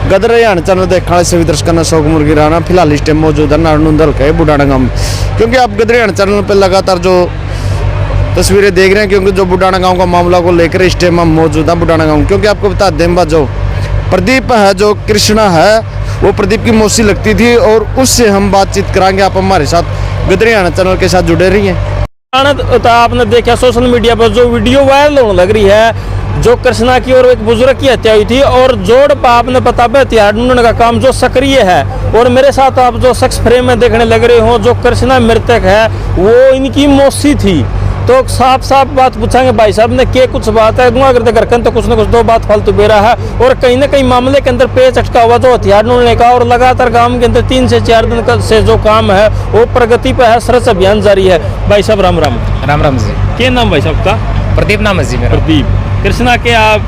गदर Haryana channel देखने वाले सभी दर्शकों ने शौक मुर्गी राना फिलहाल इस टाइम मौजूद है नारनूंदल के बुढ़ाना गाँव में, क्योंकि आप गदर हरियाणा चैनल पर लगातार जो तस्वीरें देख रहे हैं, क्योंकि जो बुढ़ाना गाँव का मामला को लेकर इस टाइम हम मौजूद हैं बुढ़ाना गाँव। क्योंकि आपको बता दें जो प्रदीप है, जो कृष्णा है, वो प्रदीप की मौसी लगती थी और उससे हम बातचीत कराएंगे। आप हमारे साथ गदर हरियाणा चैनल के साथ जुड़े रहिए। आपने देखा सोशल मीडिया पर जो वीडियो वायरल होने लग रही है, जो कृष्णा की और एक बुजुर्ग की हत्या हुई थी और जोड़ पाप ने पता हथियार ढूंढने का काम जो सक्रिय है। और मेरे साथ आप जो शख्स फ्रेम में देखने लग रहे हो, जो कृष्णा मृतक है, वो इनकी मौसी थी। तो साफ साफ बात पूछेंगे भाई साहब ने के कुछ बात है दूंगा अगर घर तो कुछ ना कुछ दो बात फालतू बेरा है। और कहीं ना कहीं मामले के अंदर पेच अटका हुआ जो हथियार ढूंढने का, और लगातार गांव के अंदर 3 से 4 दिन से जो काम है वो प्रगति पे है, सर्च अभियान जारी है। भाई साहब राम राम। राम राम जी। क्या नाम भाई साहब का? प्रदीप नाम है जी मेरा। प्रदीप। कृष्णा के आप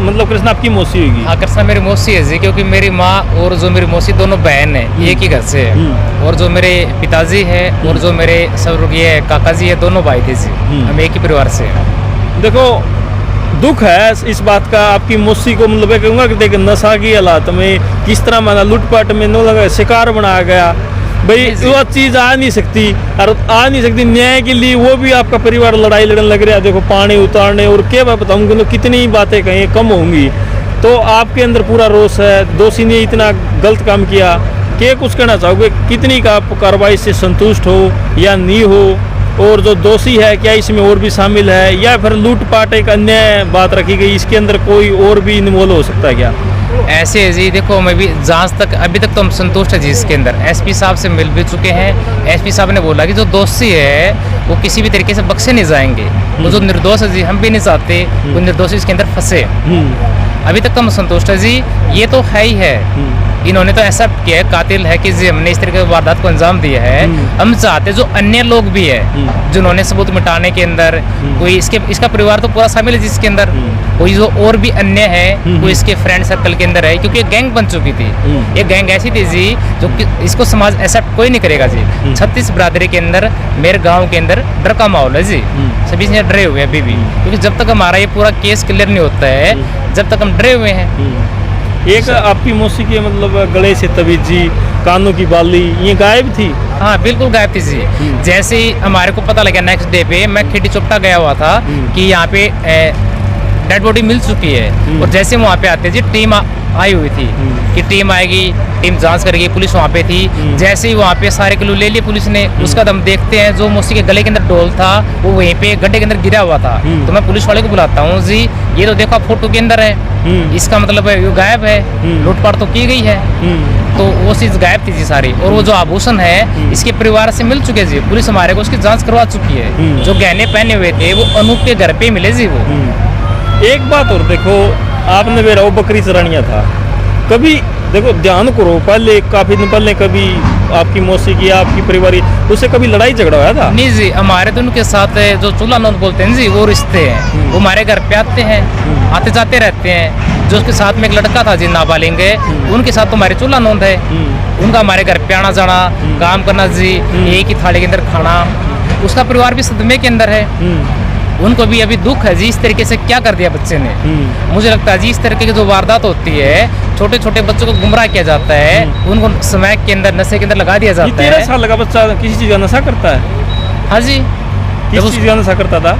मतलब कृष्णा आपकी मौसी होगी? हाँ, कृष्णा मेरी मौसी है जी, क्योंकि मेरी माँ और जो मेरी मौसी दोनों बहन है, एक ही घर से है। और जो मेरे पिताजी है और जो मेरे स्वर्गीय काका जी है, दोनों भाई थे जी। हम एक ही परिवार से हैं। देखो दुख है इस बात का, आपकी मौसी को मतलब कहूँगा कि देख नशा की हालात में किस तरह माना लूटपाट में नो लगा शिकार बनाया गया। भाई वो चीज आ नहीं सकती, और आ नहीं सकती न्याय के लिए। वो भी आपका परिवार लड़ाई लड़ने लग रहा है। देखो पानी उतारने और क्या मैं बताऊंगा तो कितनी बातें कहीं कम होंगी। तो आपके अंदर पूरा रोष है, दोषी ने इतना गलत काम किया। क्या कुछ कहना चाहोगे, कितनी का आप कार्रवाई से संतुष्ट हो या नहीं हो? और जो दोषी है क्या इसमें और भी शामिल है, या फिर लूटपाट एक अन्य बात रखी गई, इसके अंदर कोई और भी इन्वॉल्व हो सकता है क्या? ऐसे है जी, देखो मैं भी जांच तक अभी तक तो हम संतुष्ट है जी। इसके अंदर एसपी साहब से मिल भी चुके हैं। एसपी साहब ने बोला कि जो दोषी है वो किसी भी तरीके से बख्शे नहीं जाएंगे। वो जो निर्दोष है जी, हम भी नहीं चाहते वो निर्दोष इसके अंदर फंसे। अभी तक तो हम संतुष्ट है जी। ये तो है ही है, इन्होंने तो ऐसा किया है, कातिल है कि जी हमने इस तरीके की वारदात को अंजाम दिया है। हम चाहते जो अन्य लोग भी है जिन्होंने सबूत मिटाने के अंदर कोई इसका परिवार तो पूरा शामिल है जिसके अंदर कोई जो और भी अन्य है, कोई इसके फ्रेंड सर्कल के अंदर है, क्योंकि ये गैंग बन चुकी थी। ये गैंग ऐसी थी जी जो इसको समाज एक्सेप्ट कोई नहीं करेगा जी। 36 बिरादरी के अंदर मेरे गाँव के अंदर डर का माहौल है जी। सभी से डरे हुए हैं अभी भी, क्योंकि जब तक हमारा ये पूरा केस क्लियर नहीं होता है, जब तक हम डरे हुए हैं। एक आपकी मौसी के मतलब गले से तबीज जी, कानों की बाली ये गायब थी? हाँ बिल्कुल गायब थी जी। जैसे ही हमारे को पता लगा नेक्स्ट डे पे, मैं खिटी चुपटा गया हुआ था कि यहाँ पे डेड बॉडी मिल चुकी है। और जैसे वहाँ पे आते जी टीम आई हुई थी कि टीम आएगी, टीम जांच करेगी, पुलिस वहाँ पे थी। जैसे ही वहाँ पे सारे क्लू ले लिए पुलिस ने, उसका दम देखते हैं जो मौसी के गले के अंदर डोल था वो वहीं पे गड्ढे के अंदर गिरा हुआ था। तो मैं पुलिस वाले को बुलाता हूँ जी, ये तो देखो फोटो के अंदर है, इसका मतलब है ये गायब है, लूटपाट तो की गई है। तो वो चीज गायब थी जी सारी। और वो जो आभूषण है इसके परिवार से मिल चुके जी, पुलिस हमारे को उसकी जांच करवा चुकी है। जो गहने पहने हुए थे वो अनूप के घर पे मिले जी। वो एक बात और देखो, आपने मेरा वो बकरी चरानिया था, कभी देखो ध्यान करो, पहले काफी दिन पहले कभी आपकी मौसी की आपकी परिवार उससे कभी लड़ाई झगड़ा हुआ था? नहीं जी, हमारे तो उनके साथ जो चूल्हा नौंद बोलते हैं जी, वो रिश्ते हैं। वो हमारे घर पे आते हैं, आते जाते रहते हैं। जो उसके साथ में एक लड़का था जी नाबालिग, उनके साथ तो हमारे चूल्हा नौंद है। उनका हमारे घर पे आना जाना, काम करना जी, एक ही थाली के अंदर खाना। उसका परिवार भी सदमे के अंदर है, उनको भी अभी दुख है जी। इस तरीके से क्या कर दिया बच्चे ने। मुझे लगता है जी इस तरीके की जो वारदात होती है, छोटे छोटे बच्चों को गुमराह किया जाता है, उनको स्मैक के अंदर, नशे के अंदर लगा दिया जाता है। 13 साल का बच्चा किसी चीज का नशा करता है? हाँ जी, किस चीज का नशा करता था?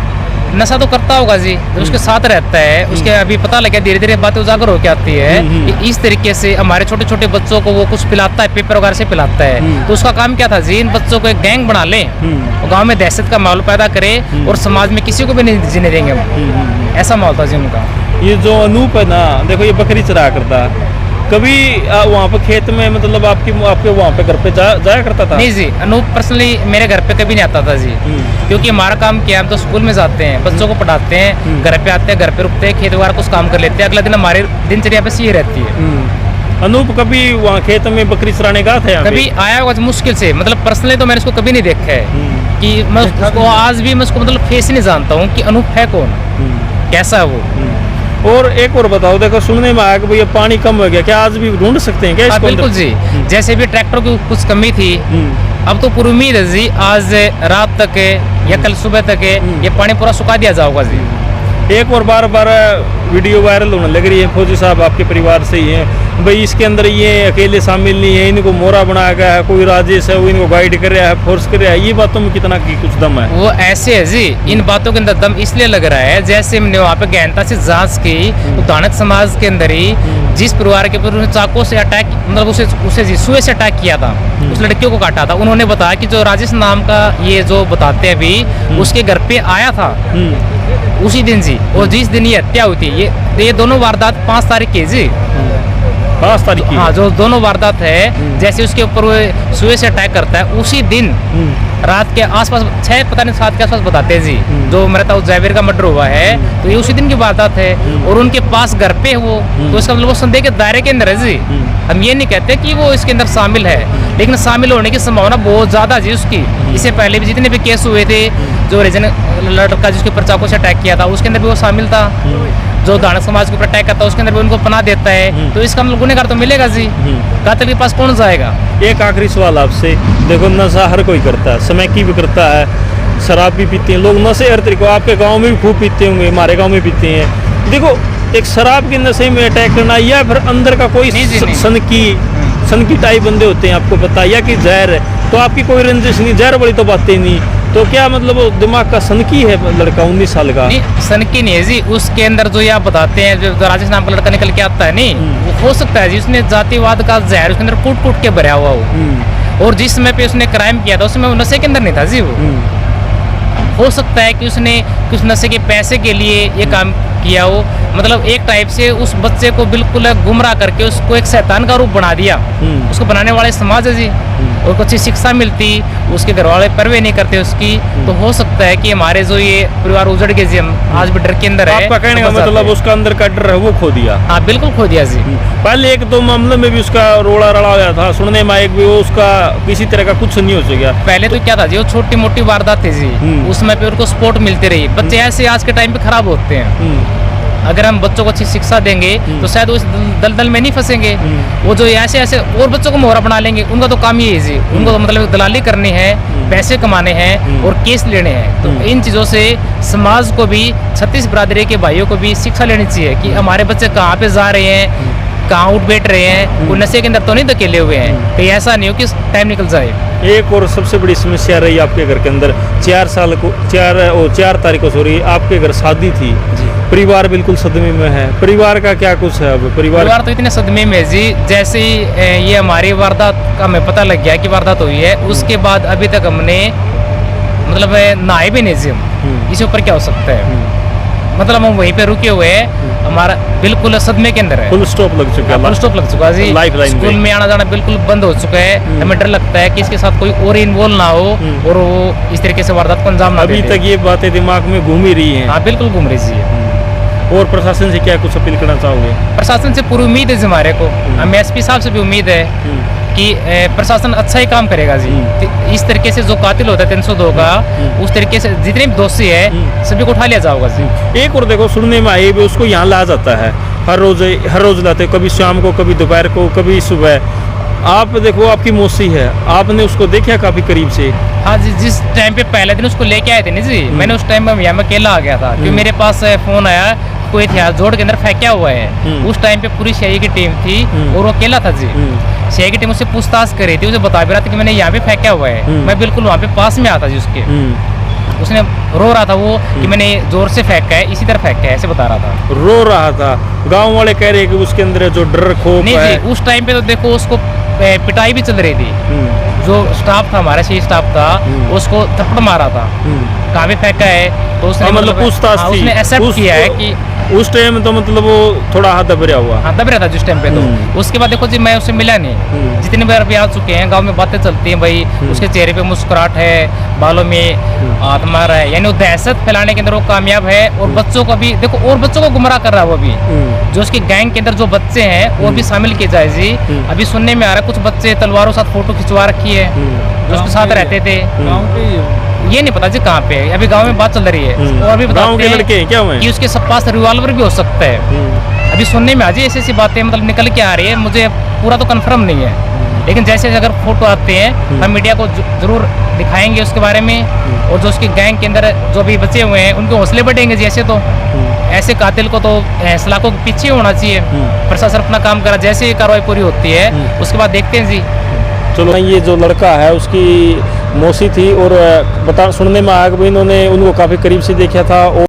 नशा तो करता होगा जी, जब उसके साथ रहता है। उसके अभी पता लगा धीरे धीरे बातें उजागर होकर आती है कि इस तरीके से हमारे छोटे छोटे बच्चों को वो कुछ पिलाता है, पेपर वगैरह से पिलाता है। तो उसका काम क्या था जी, इन बच्चों को एक गैंग बना ले, गांव में दहशत का माहौल पैदा करे और समाज में किसी को भी नहीं जीने देंगे हम। ऐसा माहौल था जी उनका। ये जो अनूप है ना, देखो ये बकरी चरा करता, कभी वहाँ पे खेत में मतलब आपके वहाँ पे घर पे जाया करता था? नहीं जी, अनूप पर्सनली मेरे घर पे कभी नहीं आता था जी, क्योंकि हमारा काम क्या है, हम तो स्कूल में जाते हैं, बच्चों को पढ़ाते हैं, घर पे आते हैं, घर पे रुकते हैं, खेत वगैरह कुछ काम कर लेते हैं, अगला दिन हमारे दिनचर्या बस ये रहती है। अनूप कभी वहाँ खेत में बकरी चराने गया था? कभी आया हुआ मुश्किल से, मतलब पर्सनली तो मैंने उसको कभी नहीं देखा है कि मैं उसको आज भी मैं उसको मतलब फेस ही नहीं जानता हूँ कि अनूप है कौन, कैसा है वो। और एक और बताओ, देखो सुनने में आया कि भैया पानी कम हो गया, क्या आज भी ढूंढ सकते हैं क्या इसको? बिल्कुल जी, जैसे भी ट्रैक्टर की कुछ कमी थी, अब तो पूरी उम्मीद है जी आज रात तक या कल सुबह तक ये पानी पूरा सुखा दिया जाएगा जी। एक और बार बार वीडियो वायरल होने लग रही है, फौजी साहब आपके परिवार से ही हैं भाई, इसके अंदर ये अकेले शामिल नहीं है, इनको मोहरा बनाया गया है, कोई राजेश है वो इनको गाइड कर रहा है, फोर्स कर रहा है, ये बातों में कितना की कुछ दम है? वो ऐसे है जी, इन बातों के अंदर दम इसलिए लग रहा है, जैसे हमने वहाँ पे गहनता से जांच की तो दानक समाज के अंदर ही जिस परिवार के ऊपर चाकू से अटैक, मतलब उसे जी सुए से अटैक किया था, उस लड़कियों को काटा था, उन्होंने बताया कि जो राजेश नाम का ये जो बताते हैं अभी, उसके घर पे आया था उसी दिन जी, और जिस दिन ये हत्या हुई थी, ये दोनों वारदात 5 तारीख की जी, 5 तारीख की। हाँ, जो दोनों वारदात है, जैसे उसके ऊपर वो सुए से अटैक करता है, उसी दिन रात के आसपास 6 पता नहीं 7 के आसपास बताते हैं जी, जो मेरा था जैविर का मर्डर हुआ है, तो ये उसी दिन की वारदात है, और उनके पास घर पे है वो, तो इसका मतलब वो संदेह के दायरे के अंदर है जी। हम ये नहीं कहते कि वो इसके अंदर शामिल है, लेकिन शामिल होने की संभावना बहुत ज्यादा जी उसकी। इससे पहले भी जितने भी केस हुए थे, जो रीजन लड़का जिसके ऊपर चाकू से अटैक किया था, उसके अंदर भी वो शामिल था, जो दानक समाज के ऊपर अटैक करता है उसके अंदर भी उनको पनाह देता है, तो इसका मतलब गुनहगार तो मिलेगा जी, कातिल के पास कौन जाएगा? एक आखिरी सवाल आपसे, देखो नशा हर कोई करता है, समय की भी करता है, शराब भी पीते हैं लोग, नशे हर तरीके, आपके गांव में भी खूब पीते होंगे, हमारे गांव में पीते हैं। देखो एक शराब के नशे में अटैक करना या फिर अंदर का कोई सनकी टाइप बंदे होते हैं, आपको पता, या कि जहर है, तो आपकी कोई रंजिश नहीं, जहर वाली तो बातें नहीं, तो क्या मतलब वो दिमाग का सनकी है लड़का 19 साल का? नहीं, सनकी नहीं है जी, उसके अंदर जो ये आप बताते हैं, जो राजेश नाम का लड़का निकल के आता है नहीं, वो हो सकता है जी उसने जातिवाद का जहर उसके अंदर कूट कूट के भरा हुआ हो, और जिस समय पे उसने क्राइम किया था उसमें वो नशे के अंदर नहीं था जी, वो हो सकता है कि उसने कुछ नशे के पैसे के लिए ये काम किया हो, मतलब एक टाइप से उस बच्चे को बिल्कुल गुमराह करके उसको एक शैतान का रूप बना दिया, उसको बनाने वाले समाज है जी, और कुछ शिक्षा मिलती, उसके घर वाले परवाह नहीं करते उसकी, तो हो सकता है कि हमारे जो ये परिवार उजड़ गए जी, हम आज भी डर के अंदर है। आपका कहने का मतलब उसका अंदर का डर है वो खो दिया? हाँ बिल्कुल खो दिया जी। पहले 1-2 मामले में भी उसका रोड़ा रड़ा गया था, सुनने में एक भी वो उसका किसी तरह का कुछ नहीं हो सका। पहले तो क्या था जी, वो छोटी मोटी वारदात थी जी, उस समय पे उनको सपोर्ट मिलती रही, बच्चे ऐसे आज के टाइम पे खराब होते हैं, अगर हम बच्चों को अच्छी शिक्षा देंगे तो शायद वो इस दलदल में नहीं फंसेंगे, वो जो ऐसे ऐसे और बच्चों को मोहरा बना लेंगे, उनका तो काम ये है जी, उनको तो मतलब दलाली करनी है, पैसे कमाने हैं और केस लेने हैं, तो इन चीज़ों से समाज को भी, 36 बिरादरी के भाइयों को भी शिक्षा लेनी चाहिए कि हमारे बच्चे कहाँ पे जा रहे हैं, कहाँ उठ बैठ रहे हैं, वो नशे के अंदर तो नहीं धकेले हुए हैं, कहीं ऐसा नहीं हो कि टाइम निकल जाए। एक और सबसे बड़ी समस्या रही आपके घर के अंदर, 4 तारीख को सॉरी आपके घर शादी थी, परिवार बिल्कुल सदमे में है, परिवार का क्या कुछ है? अब परिवार तो इतने सदमे में जी, जैसे ही ये हमारी वारदात का हमें पता लग गया कि वारदात हुई है, उसके बाद अभी तक हमने मतलब नहाए भी नहीं जी हम, इसके ऊपर क्या हो सकता है, मतलब हम वहीं पे रुके हुए हैं, हमारा बिल्कुल सदमे के अंदर है, फुल स्टॉप लग चुका है, फुल स्टॉप लग चुका है जी, लाइफ लाइन स्कूल में आना जाना बिल्कुल बंद हो चुका है, हमें डर लगता है कि इसके साथ कोई और इन्वॉल्व ना हो और वो इस तरीके से वारदात को अंजाम ना दे। अभी तक ये बातें दिमाग में घूम ही रही हैं? हाँ बिल्कुल घूम रही जी। और प्रशासन से क्या कुछ अपील करना चाहोगे? प्रशासन से पूरी उम्मीद है जी हमारे को, हमें एसपी साहब से भी उम्मीद है कि प्रशासन अच्छा ही काम करेगा जी, इस तरीके से जो कातिल होता है 302 का, उस तरीके से जितने भी दोषी है सभी को उठा लिया जाएगा जी। एक और देखो, सुनने में आई भी उसको यहाँ लाया जाता है, हर रोज लाते, कभी शाम को, कभी दोपहर को, कभी सुबह। आप देखो आपकी मौसी है, आपने उसको देखा काफी करीब से? हाँ जी, जिस टाइम पे पहले दिन उसको लेके आए थे ना जी, मैंने उस टाइम में यहाँ में अकेला आ गया था, क्योंकि मेरे पास फोन आया कोई हथियार जोड़ के अंदर फेंका हुआ है, उस टाइम पे पूरी सीआईए की टीम थी और वो अकेला था जी, सीआईए की टीम उससे पूछताछ कर रही थी, उसे बता भी रहा था कि मैंने यहाँ पे फेंका हुआ है, मैं बिल्कुल वहाँ पे पास में आता जी उसके, उसने रो रहा था वो कि मैंने जोर से फेंका है, इसी तरह फेंका है, ऐसे बता रहा था, रो रहा था। गांव वाले कह रहे हैं कि उसके अंदर जो डर खौफ नहीं जी, उस टाइम पे तो देखो उसको पिटाई भी चल रही थी, जो स्टाफ था हमारा सही स्टाफ था उसको थप्पड़ मारा था, कहाँ पे फेंका है, तो उसने मतलब पूछताछ थी, उसने एक्सेप्ट किया है कि उस टाइम तो मतलब वो थोड़ा हाथ दबरा हुआ, हाँ दब रहा था जिस टाइम पे, तो उसके बाद देखो जी मैं उससे मिला नहीं, जितने बार भी आ चुके हैं गांव में बातें चलती हैं भाई, उसके चेहरे पे मुस्कुराहट है, बालों में आत्मार है, यानी वो दहशत फैलाने के अंदर वो कामयाब है, और बच्चों को भी देखो, और बच्चों को गुमराह कर रहा है वो भी, जो उसके गैंग के अंदर जो बच्चे हैं वो भी शामिल किए जाए जी। अभी सुनने में आ रहा है कुछ बच्चे तलवारों साथ फोटो खिंचवा रखी है, जो उसके साथ रहते थे, ये नहीं पता जी कहाँ पे है, अभी गांव में बात चल रही है, और भी गांव के लड़के हैं क्या हुए कि उसके सब पास रिवॉल्वर भी हो सकता है, अभी सुनने में आ जी ऐसी बातें मतलब निकल के आ रही है, मुझे पूरा तो कंफर्म नहीं है, लेकिन जैसे अगर फोटो आते हैं हम मीडिया को जरूर दिखाएंगे उसके बारे में, और जो उसके गैंग के अंदर जो भी बचे हुए हैं उनके हौसले बढ़ेंगे जी, ऐसे तो ऐसे कातिल को तो सलाखों के पीछे होना चाहिए। प्रशासन अपना काम करा, जैसे ही कार्रवाई पूरी होती है उसके बाद देखते हैं जी। चलो, ये जो लड़का है उसकी मौसी थी और सुनने में आया कि इन्होंने उनको काफ़ी करीब से देखा था और